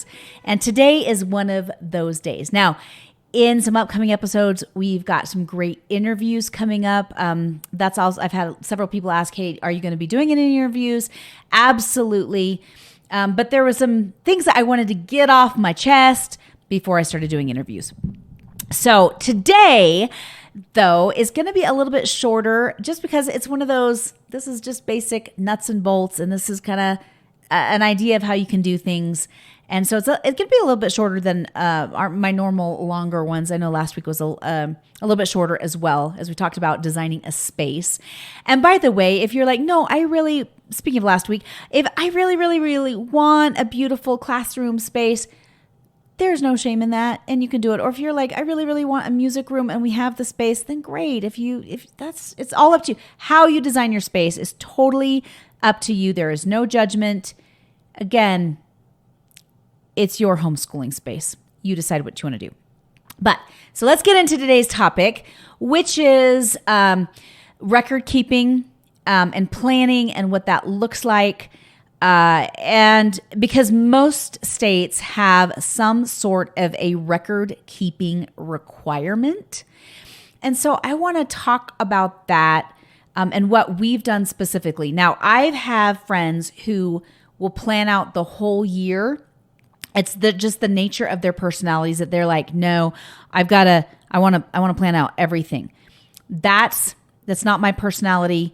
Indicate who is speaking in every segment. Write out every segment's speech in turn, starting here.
Speaker 1: things. And today is one of those days. Now, in some upcoming episodes, we've got some great interviews coming up. That's also, I've had several people ask, hey, are you going to be doing any interviews? Absolutely. But there were some things that I wanted to get off my chest before I started doing interviews. So today, though, is going to be a little bit shorter just because it's one of those, this is just basic nuts and bolts, and this is kind of an idea of how you can do things. And so it's going to be a little bit shorter than my normal longer ones. I know last week was a little bit shorter as well, as we talked about designing a space. And by the way, if you're like, no, speaking of last week, if I really, really, really want a beautiful classroom space, there's no shame in that, and you can do it. Or if you're like, I really, really want a music room and we have the space, then great. It's all up to you. How you design your space is totally up to you. There is no judgment. Again, it's your homeschooling space. You decide what you want to do. So let's get into today's topic, which is record keeping and planning and what that looks like. And because most states have some sort of a record keeping requirement. And so I want to talk about that and what we've done specifically. Now, I have friends who will plan out the whole year. It's just the nature of their personalities that they're like, no, I want to plan out everything. That's not my personality.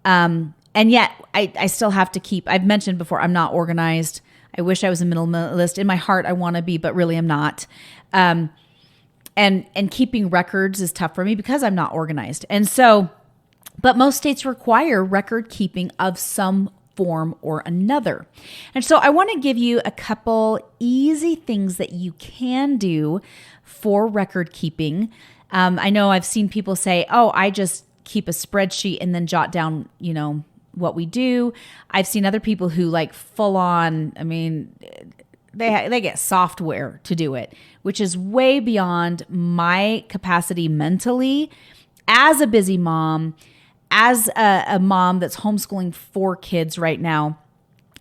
Speaker 1: And yet I still have to keep, I've mentioned before, I'm not organized. I wish I was a minimalist. In my heart, I want to be, but really I'm not. And keeping records is tough for me because I'm not organized. And so, but most states require record keeping of some form or another. And so I want to give you a couple easy things that you can do for record keeping. I know I've seen people say, oh, I just keep a spreadsheet and then jot down, what we do. I've seen other people who like full on, they get software to do it, which is way beyond my capacity mentally as a busy mom, as a mom that's homeschooling 4 kids right now.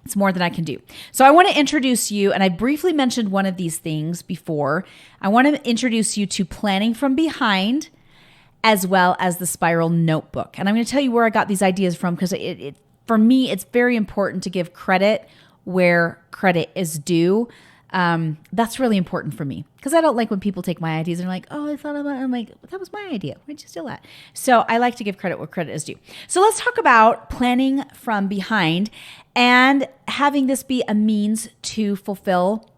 Speaker 1: It's more than I can do. So I want to introduce you, and I briefly mentioned one of these things before. I want to introduce you to planning from behind, as well as the spiral notebook. And I'm going to tell you where I got these ideas from because for me, it's very important to give credit where credit is due. That's really important for me because I don't like when people take my ideas and are like, oh, I thought about it. I'm like, that was my idea. Why'd you steal that? So I like to give credit where credit is due. So let's talk about planning from behind and having this be a means to fulfill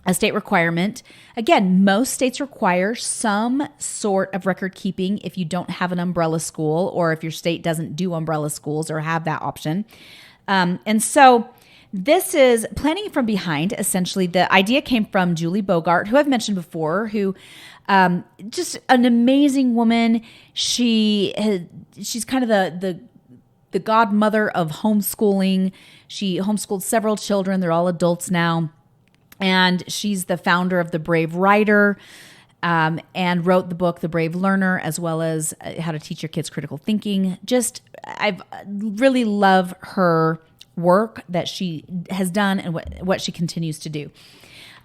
Speaker 1: a state requirement. Again, most states require some sort of record keeping if you don't have an umbrella school or if your state doesn't do umbrella schools or have that option. And so this is planning from behind. Essentially, the idea came from Julie Bogart, who I've mentioned before, who just an amazing woman. She's kind of the godmother of homeschooling. She homeschooled several children. They're all adults now. And she's the founder of The Brave Writer and wrote the book, The Brave Learner, as well as How to Teach Your Kids Critical Thinking. I really love her work that she has done and what she continues to do.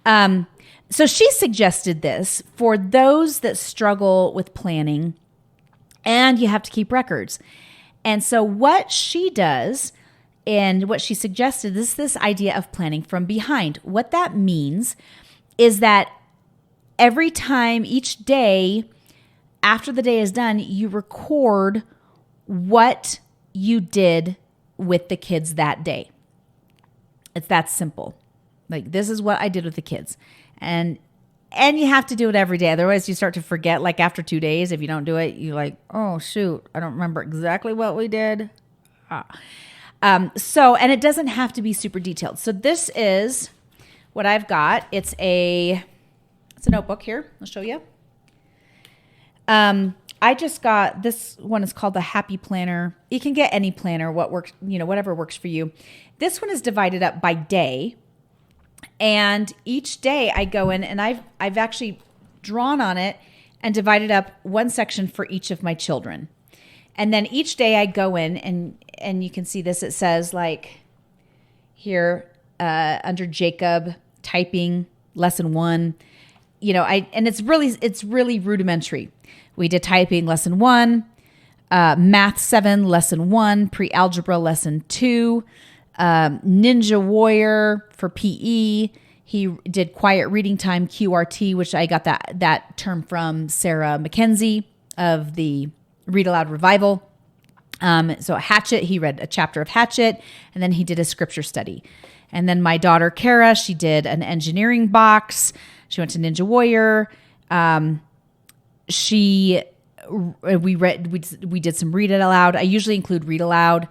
Speaker 1: So she suggested this for those that struggle with planning and you have to keep records. And so what she does and what she suggested is this idea of planning from behind. What that means is that every time, each day, after the day is done, you record what you did with the kids that day. It's that simple. Like, this is what I did with the kids. And you have to do it every day. Otherwise, you start to forget, like after 2 days, if you don't do it, you're like, oh, shoot, I don't remember exactly what we did. And it doesn't have to be super detailed. So this is what I've got. It's a notebook here. I'll show you. I just got, this one is called the Happy Planner. You can get any planner, what works, whatever works for you. This one is divided up by day. And each day I go in and I've actually drawn on it and divided up one section for each of my children. And then each day I go in and you can see this. It says like here under Jacob, typing lesson 1. And it's really rudimentary. We did typing lesson 1, math 7 lesson 1, pre-algebra lesson 2, Ninja Warrior for PE. He did quiet reading time, QRT, which I got that term from Sarah Mackenzie of the Read Aloud Revival. So Hatchet, he read a chapter of Hatchet, and then he did a scripture study. And then my daughter, Kara, she did an engineering box. She went to Ninja Warrior. We did some read it aloud. I usually include read aloud.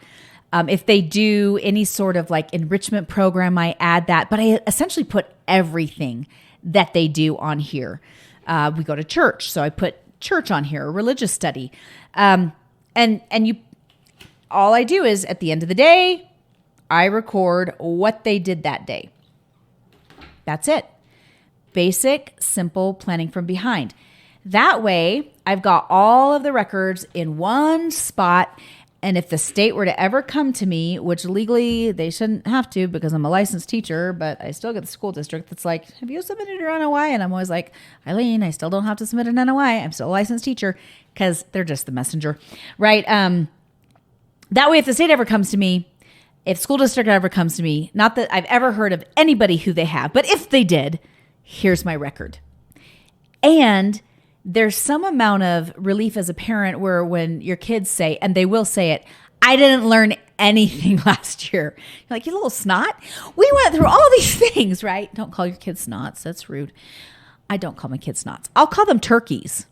Speaker 1: If they do any sort of like enrichment program, I add that, but I essentially put everything that they do on here. We go to church, so I put church on here, a religious study. And all I do is at the end of the day, I record what they did that day. That's it. Basic, simple planning from behind. That way, I've got all of the records in one spot. And if the state were to ever come to me, which legally they shouldn't have to because I'm a licensed teacher, but I still get the school district that's like, have you submitted your NOI? And I'm always like, Eileen, I still don't have to submit an NOI. I'm still a licensed teacher because they're just the messenger, right? That way, if the state ever comes to me, if school district ever comes to me, not that I've ever heard of anybody who they have, but if they did, here's my record. And there's some amount of relief as a parent where when your kids say, and they will say it, I didn't learn anything last year. You're like, you little snot. We went through all these things, right? Don't call your kids snots. That's rude. I don't call my kids snots. I'll call them turkeys.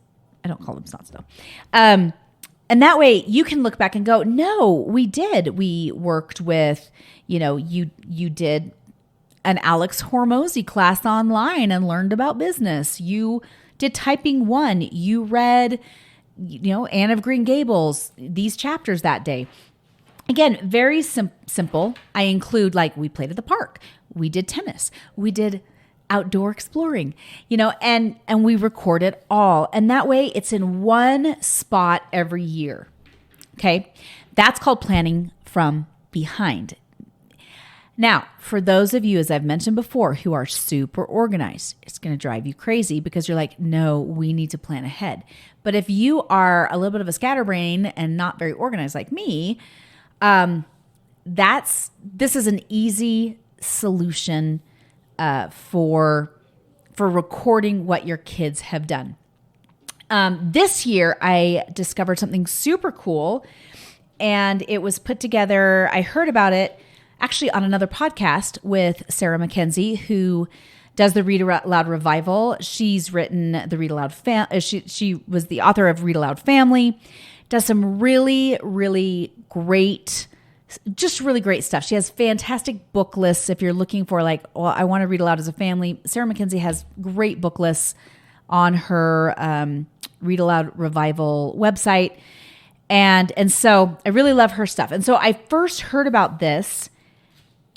Speaker 1: I don't call them snots though. And that way you can look back and go, no, we did. We worked with, you did an Alex Hormozy class online and learned about business. You did typing 1. You read, Anne of Green Gables, these chapters that day. Again, very simple. I include we played at the park. We did tennis. We did outdoor exploring, and we record it all. And that way it's in one spot every year. Okay. That's called planning from behind. Now, for those of you, as I've mentioned before, who are super organized, it's going to drive you crazy because you're like, no, we need to plan ahead. But if you are a little bit of a scatterbrain and not very organized like me, this is an easy solution for recording what your kids have done. This year, I discovered something super cool, and it was put together. I heard about it actually on another podcast with Sarah Mackenzie, who does the Read Aloud Revival. She's written the Read Aloud she was the author of Read Aloud Family, does some really, really great, just really great stuff. She has fantastic book lists. If you're looking for I want to read aloud as a family, Sarah Mackenzie has great book lists on her Read Aloud Revival website. And so I really love her stuff. And so I first heard about this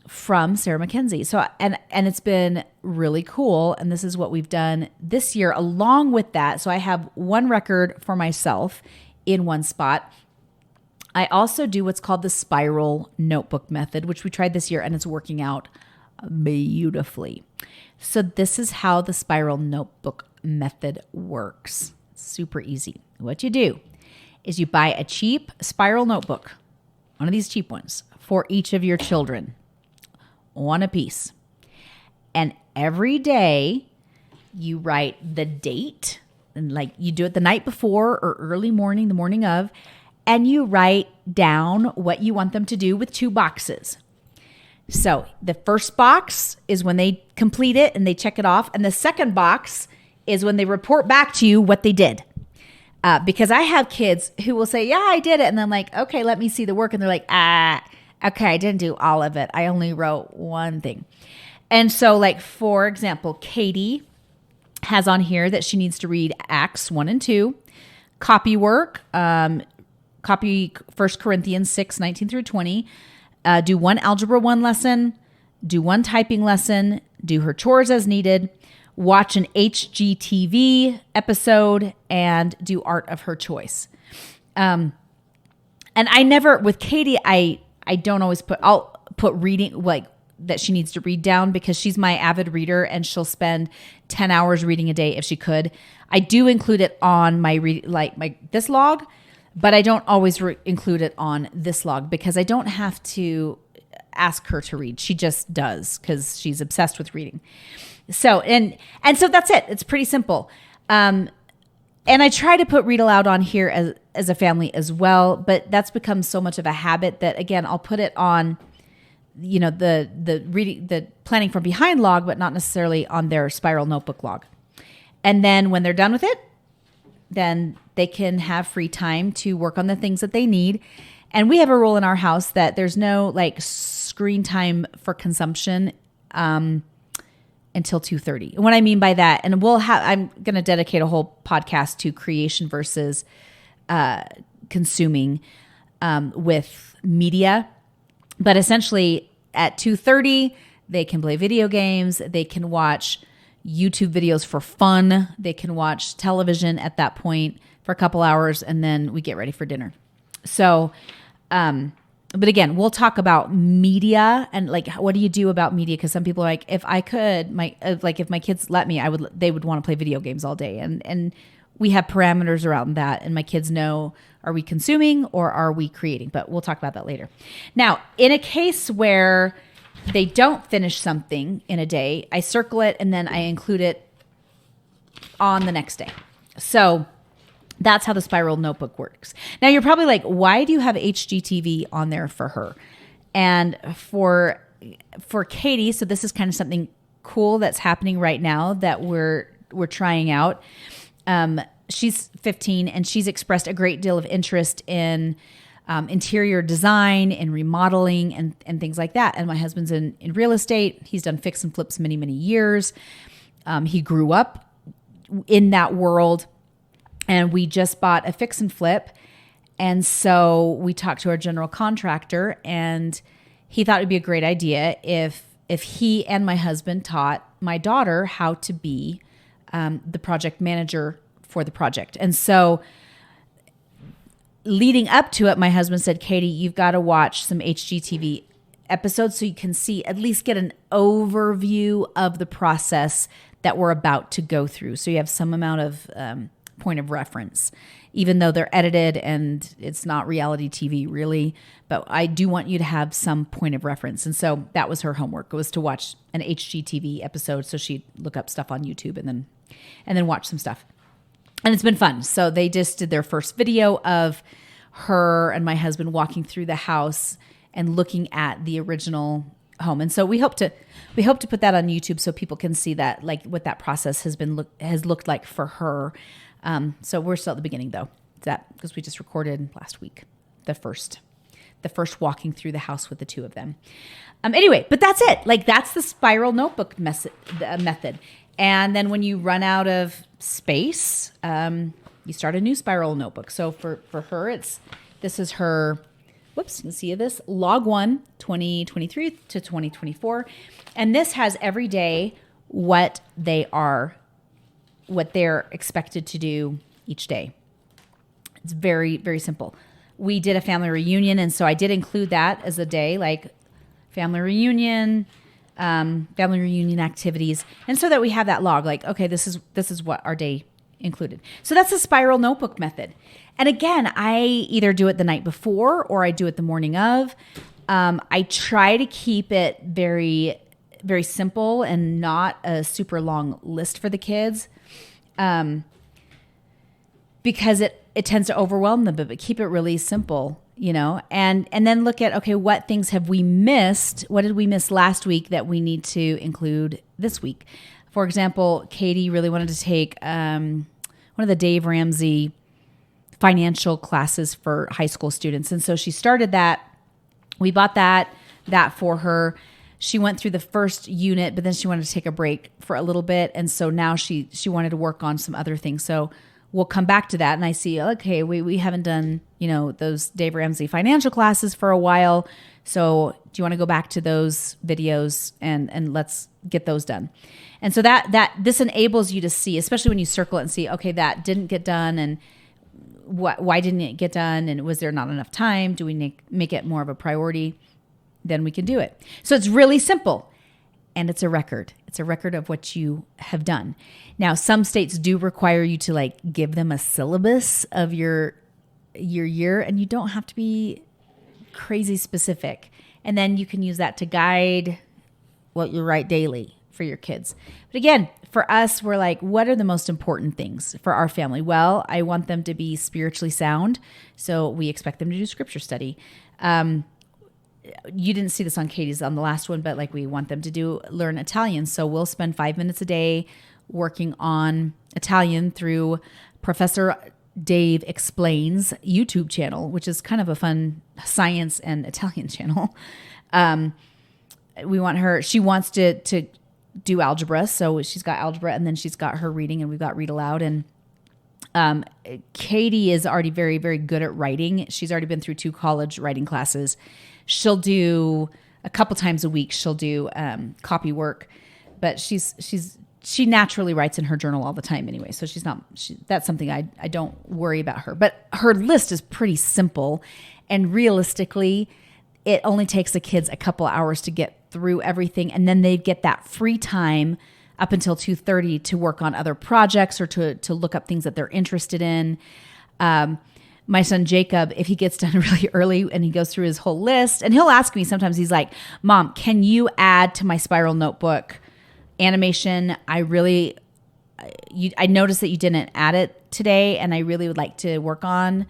Speaker 1: from Sarah Mackenzie. So, and it's been really cool. And this is what we've done this year along with that. So I have one record for myself in one spot. I also do what's called the spiral notebook method, which we tried this year, and it's working out beautifully. So this is how the spiral notebook method works. Super easy. What you do is you buy a cheap spiral notebook, one of these cheap ones, for each of your children, one apiece. And every day you write the date, and you do it the night before or early morning, the morning of, and you write down what you want them to do with 2 boxes. So the first box is when they complete it and they check it off. And the second box is when they report back to you what they did. Because I have kids who will say, yeah, I did it. And then okay, let me see the work. And they're like, okay, I didn't do all of it. I only wrote one thing. And so for example, Katie has on here that she needs to read Acts 1 and 2, copy work, copy 1 Corinthians 6, 19 through 20, do one Algebra 1 lesson, do one typing lesson, do her chores as needed, watch an HGTV episode, and do art of her choice. And I never, with Katie, I don't always I'll put reading, that she needs to read down because she's my avid reader and she'll spend 10 hours reading a day if she could. I do include it on my this log, but I don't always include it on this log because I don't have to ask her to read. She just does because she's obsessed with reading. So, and so that's it. It's pretty simple. And I try to put read aloud on here as a family as well, but that's become so much of a habit that, again, I'll put it on, the reading, the planning from behind log, but not necessarily on their spiral notebook log. And then when they're done with it, then they can have free time to work on the things that they need. And we have a rule in our house that there's no like screen time for consumption until 2:30. And what I mean by that, and I'm going to dedicate a whole podcast to creation versus consuming with media. But essentially at 2:30, they can play video games. They can watch YouTube videos for fun. They can watch television at that point for a couple hours, and then we get ready for dinner. So, but again, we'll talk about media and like, what do you do about media? Because some people are like, if I could, if my kids let me, they would want to play video games all day. And we have parameters around that. And my kids know, are we consuming or are we creating? But we'll talk about that later. Now, in a case where they don't finish something in a day, I circle it and then I include it on the next day. So that's how the spiral notebook works. Now you're probably like, why do you have HGTV on there for her? And for Katie, so this is kind of something cool that's happening right now that we're trying out. She's 15 and she's expressed a great deal of interest in interior design and remodeling and things like that. And my husband's in real estate. He's done fix and flips many, many years. He grew up in that world. And we just bought a fix and flip. And so we talked to our general contractor and he thought it'd be a great idea if he and my husband taught my daughter how to be the project manager for the project. And so leading up to it, my husband said, Katie, you've got to watch some HGTV episodes so you can see, at least get an overview of the process that we're about to go through. So you have some amount of point of reference, even though they're edited and it's not reality TV really, but I do want you to have some point of reference. And so that was her homework. It was to watch an HGTV episode. So she'd look up stuff on YouTube and then watch some stuff. And it's been fun. So they just did their first video of her and my husband walking through the house and looking at the original home. And so we hope to put that on YouTube so people can see that, like what that process has looked like for her. So we're still at the beginning though, because we just recorded last week, the first walking through the house with the two of them. Anyway, but that's it. Like that's the spiral notebook method. And then when you run out of space, you start a new spiral notebook. So for her, this is her, you can see this, log 1, 2023 to 2024. And this has every day what they're expected to do each day. It's very, very simple. We did a family reunion, and so I did include that as a day, like family reunion activities, and so that we have that log, like, okay, this is what our day included. So that's the spiral notebook method. And again, I either do it the night before or I do it the morning of. I try to keep it very, very simple and not a super long list for the kids. Because it tends to overwhelm them, but keep it really simple, and then look at, okay, what things have we missed? What did we miss last week that we need to include this week? For example, Katie really wanted to take one of the Dave Ramsey financial classes for high school students. And so she started that. We bought that for her. She went through the first unit, but then she wanted to take a break for a little bit. And so now she wanted to work on some other things. So we'll come back to that. And I see, okay, we haven't done, those Dave Ramsey financial classes for a while. So do you want to go back to those videos and let's get those done? And so this enables you to see, especially when you circle it and see, okay, that didn't get done. And why didn't it get done? And was there not enough time? Do we make it more of a priority? then we can do it. So it's really simple. And it's a record. It's a record of what you have done. Now, some states do require you to like give them a syllabus of your year, and you don't have to be crazy specific. And then you can use that to guide what you write daily for your kids. But again, for us, we're like, what are the most important things for our family? Well, I want them to be spiritually sound. So we expect them to do scripture study. You didn't see this on Katie's on the last one, but like we want them to learn Italian. So we'll spend 5 minutes a day working on Italian through Professor Dave Explains YouTube channel, which is kind of a fun science and Italian channel. She wants to do algebra. So she's got algebra, and then she's got her reading, and we've got read aloud. And Katie is already very, very good at writing. She's already been through 2 college writing classes. She'll do a couple times a week. She'll do copy work, but she naturally writes in her journal all the time anyway. So that's something I don't worry about her. But her list is pretty simple, and realistically, it only takes the kids a couple hours to get through everything, and then they get that free time up until 2:30 to work on other projects or to look up things that they're interested in. My son Jacob, if he gets done really early and he goes through his whole list, and he'll ask me sometimes, he's like, Mom, can you add to my spiral notebook animation? I noticed that you didn't add it today, and I really would like to work on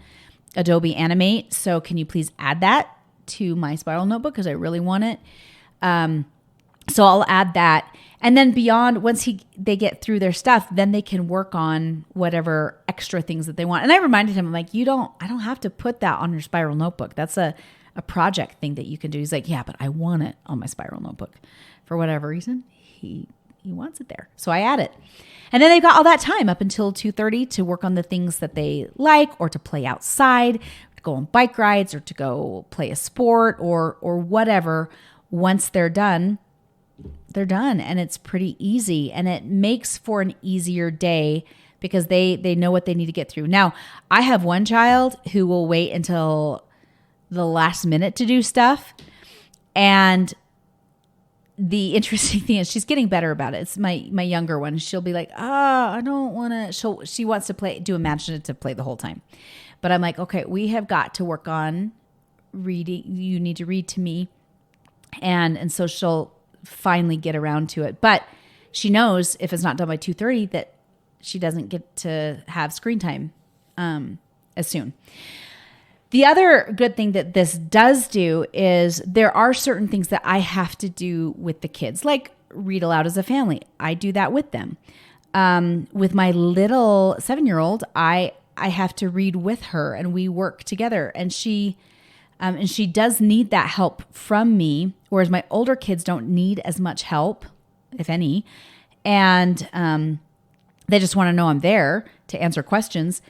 Speaker 1: Adobe Animate. So can you please add that to my spiral notebook? Because I really want it. So I'll add that. And then beyond, once they get through their stuff, then they can work on whatever extra things that they want. And I reminded him, I'm like, I don't have to put that on your spiral notebook. That's a project thing that you can do. He's like, yeah, but I want it on my spiral notebook. For whatever reason, he wants it there. So I add it. And then they've got all that time up until 2:30 to work on the things that they like, or to play outside, to go on bike rides, or to go play a sport, or whatever. Once they're done, they're done, and it's pretty easy, and it makes for an easier day because they know what they need to get through. Now, I have one child who will wait until the last minute to do stuff, and the interesting thing is she's getting better about it. It's my younger one. She'll be like, I don't want to. She wants to do imaginative play the whole time, but I'm like, okay, we have got to work on reading. You need to read to me, and so she'll finally get around to it. But she knows if it's not done by 2:30 that she doesn't get to have screen time as soon. The other good thing that this does do is there are certain things that I have to do with the kids, like read aloud as a family. I do that with them. With my little 7-year-old, I have to read with her, and we work together, and she does need that help from me, whereas my older kids don't need as much help, if any. And they just want to know I'm there to answer questions.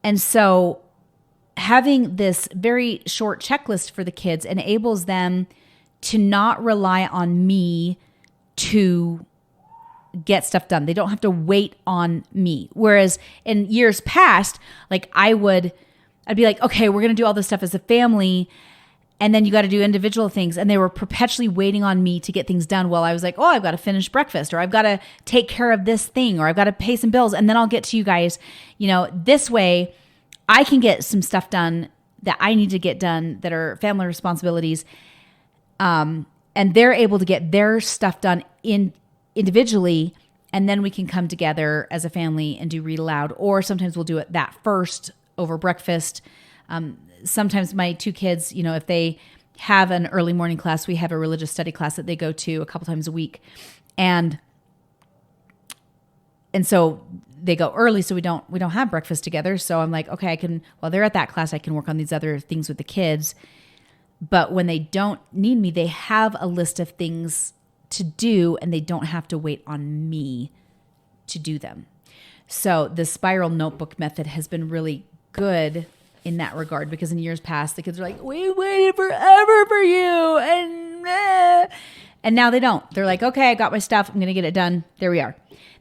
Speaker 1: And so having this very short checklist for the kids enables them to not rely on me to get stuff done. They don't have to wait on me. Whereas in years past, like I'd be like, okay, we're going to do all this stuff as a family, and then you got to do individual things. And they were perpetually waiting on me to get things done while I was like, oh, I've got to finish breakfast, or I've got to take care of this thing, or I've got to pay some bills, and then I'll get to you guys. This way I can get some stuff done that I need to get done that are family responsibilities. And they're able to get their stuff done individually, and then we can come together as a family and do read aloud. Or sometimes we'll do it that first over breakfast. Sometimes my 2 kids, if they have an early morning class, we have a religious study class that they go to a couple times a week. And so they go early, so we don't have breakfast together. So I'm like, okay, while they're at that class, I can work on these other things with the kids. But when they don't need me, they have a list of things to do, and they don't have to wait on me to do them. So the spiral notebook method has been really good in that regard, because in years past, the kids are like, we waited forever for you. And now they don't. They're like, okay, I got my stuff. I'm going to get it done. There we are.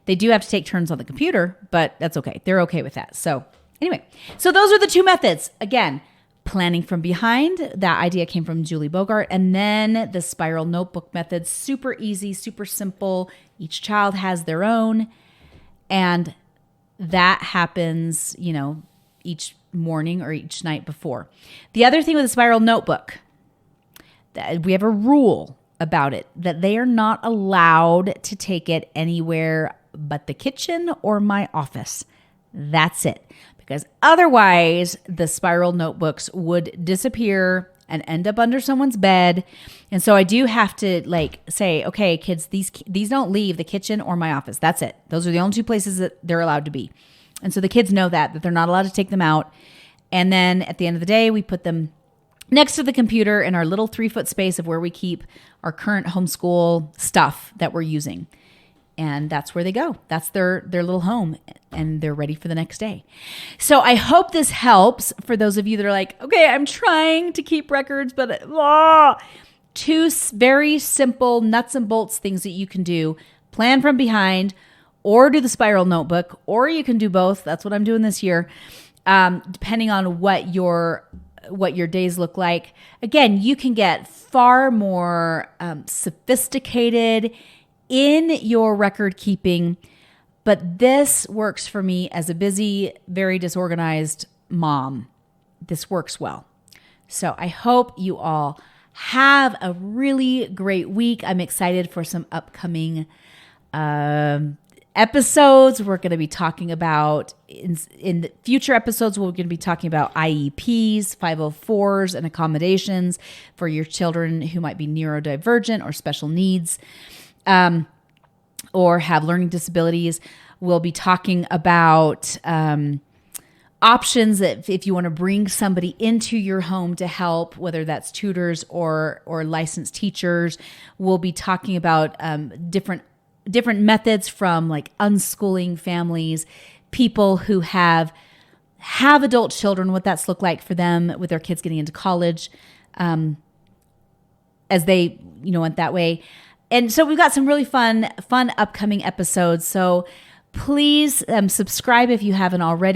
Speaker 1: They do have to take turns on the computer, but that's okay. They're okay with that. So anyway, so those are the 2 methods. Again, Planning from behind, that idea came from Julie Bogart. And then the spiral notebook method, super easy, super simple. Each child has their own. And that happens, each morning or each night before. The other thing with the spiral notebook, that we have a rule about it, that they are not allowed to take it anywhere but the kitchen or my office. That's it. Because otherwise, the spiral notebooks would disappear and end up under someone's bed. And so I do have to say, okay, kids, these don't leave the kitchen or my office. That's it. Those are the only two places that they're allowed to be. And so the kids know that they're not allowed to take them out. And then at the end of the day, we put them next to the computer in our little 3-foot space of where we keep our current homeschool stuff that we're using. And that's where they go. That's their little home, and they're ready for the next day. So I hope this helps for those of you that are like, okay, I'm trying to keep records, but two very simple nuts and bolts things that you can do. Plan from behind, or do the spiral notebook, or you can do both. That's what I'm doing this year, depending on what your days look like. Again, you can get far more sophisticated in your record keeping, but this works for me as a busy, very disorganized mom. This works well. So I hope you all have a really great week. I'm excited for some upcoming episodes. We're going to be talking about, in the future episodes, we're going to be talking about IEPs, 504s, and accommodations for your children who might be neurodivergent or special needs, or have learning disabilities. We'll be talking about options that if you want to bring somebody into your home to help, whether that's tutors or licensed teachers. We'll be talking about different methods from unschooling families, people who have adult children, what that's looked like for them with their kids getting into college, as they went that way. And so we've got some really fun upcoming episodes. So please subscribe if you haven't already.